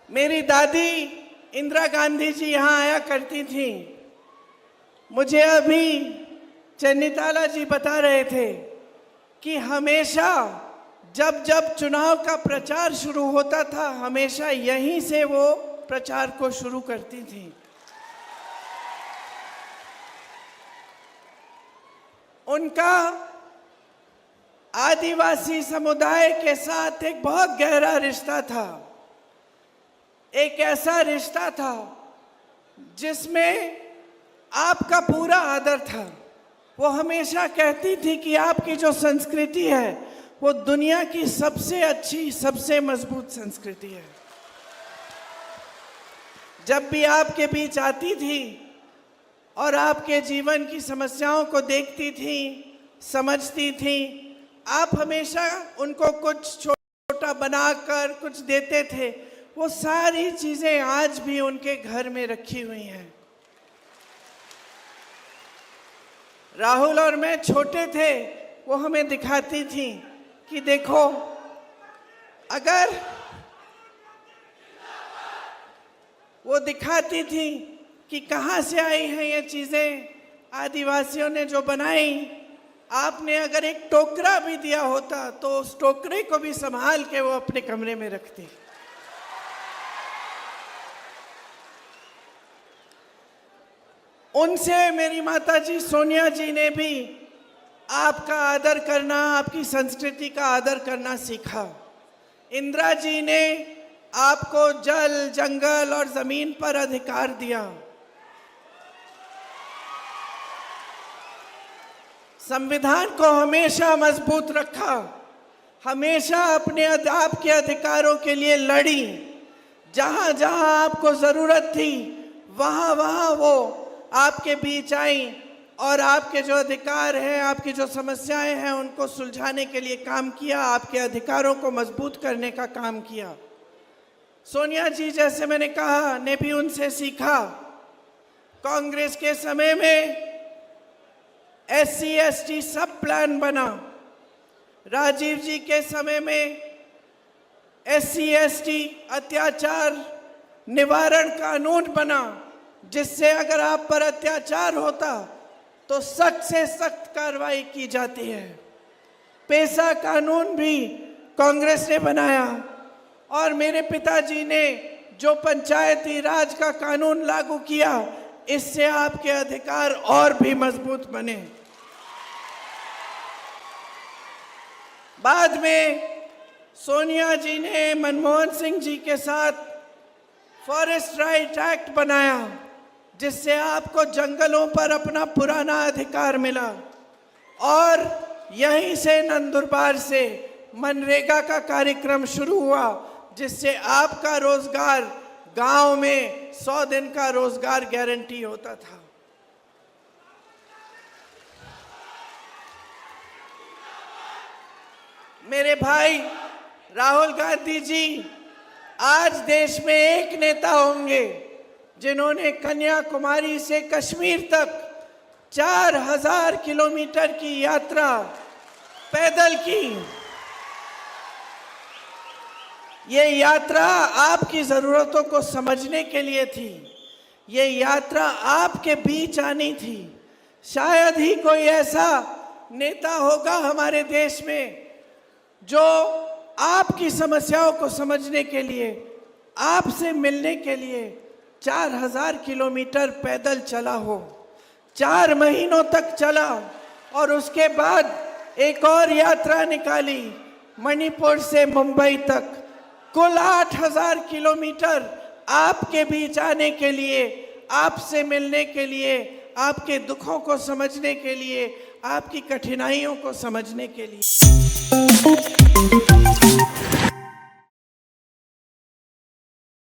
मेरी दादी इंदिरा गांधी जी यहाँ आया करती थी। मुझे अभी चन्नीताला जी बता रहे थे कि हमेशा जब जब चुनाव का प्रचार शुरू होता था, हमेशा यहीं से वो प्रचार को शुरू करती थी। उनका आदिवासी समुदाय के साथ एक बहुत गहरा रिश्ता था। एक ऐसा रिश्ता था जिसमें आपका पूरा आदर था। वो हमेशा कहती थी कि आपकी जो संस्कृति है वो दुनिया की सबसे अच्छी, सबसे मजबूत संस्कृति है। जब भी आपके बीच आती थी और आपके जीवन की समस्याओं को देखती थी, समझती थी, आप हमेशा उनको कुछ छोटा बनाकर कुछ देते थे। वो सारी चीजें आज भी उनके घर में रखी हुई हैं। राहुल और मैं छोटे थे, वो हमें दिखाती थी कि देखो, अगर वो दिखाती थी कि कहाँ से आई हैं ये चीजें, आदिवासियों ने जो बनाई। आपने अगर एक टोकरा भी दिया होता तो उस टोकरे को भी संभाल के वो अपने कमरे में रखती। उनसे मेरी माताजी सोनिया जी ने भी आपका आदर करना, आपकी संस्कृति का आदर करना सीखा। इंदिरा जी ने आपको जल, जंगल और जमीन पर अधिकार दिया। संविधान को हमेशा मजबूत रखा, हमेशा अपने आपके अधिकारों के लिए लड़ी। जहां जहां आपको जरूरत थी वहां वहां वो आपके बीच आई और आपके जो अधिकार हैं, आपकी जो समस्याएं हैं, उनको सुलझाने के लिए काम किया, आपके अधिकारों को मजबूत करने का काम किया। सोनिया जी, जैसे मैंने कहा, ने भी उनसे सीखा। कांग्रेस के समय में SC ST सब प्लान बना। राजीव जी के समय में SC ST अत्याचार निवारण कानून बना, जिससे अगर आप पर अत्याचार होता तो सख्त से सख्त कार्रवाई की जाती है। पेशा कानून भी कांग्रेस ने बनाया और मेरे पिताजी ने जो पंचायती राज का कानून लागू किया, इससे आपके अधिकार और भी मजबूत बने। बाद में सोनिया जी ने मनमोहन सिंह जी के साथ फॉरेस्ट राइट एक्ट बनाया, जिससे आपको जंगलों पर अपना पुराना अधिकार मिला। और यहीं से नंदुरबार से मनरेगा का कार्यक्रम शुरू हुआ, जिससे आपका रोजगार गांव में 100 दिन का रोजगार गारंटी होता था। मेरे भाई राहुल गांधी जी आज देश में एक नेता होंगे जिन्होंने कन्याकुमारी से कश्मीर तक 4000 किलोमीटर की यात्रा पैदल की। ये यात्रा आपकी ज़रूरतों को समझने के लिए थी। ये यात्रा आपके बीच आनी थी। शायद ही कोई ऐसा नेता होगा हमारे देश में जो आपकी समस्याओं को समझने के लिए, आपसे मिलने के लिए 4000 किलोमीटर पैदल चला हो। 4 महीनों तक चला और उसके बाद एक और यात्रा निकाली मणिपुर से मुंबई तक। कुल 8000 किलोमीटर आपके बीच आने के लिए, आपसे मिलने के लिए, आपके दुखों को समझने के लिए, आपकी कठिनाइयों को समझने के लिए।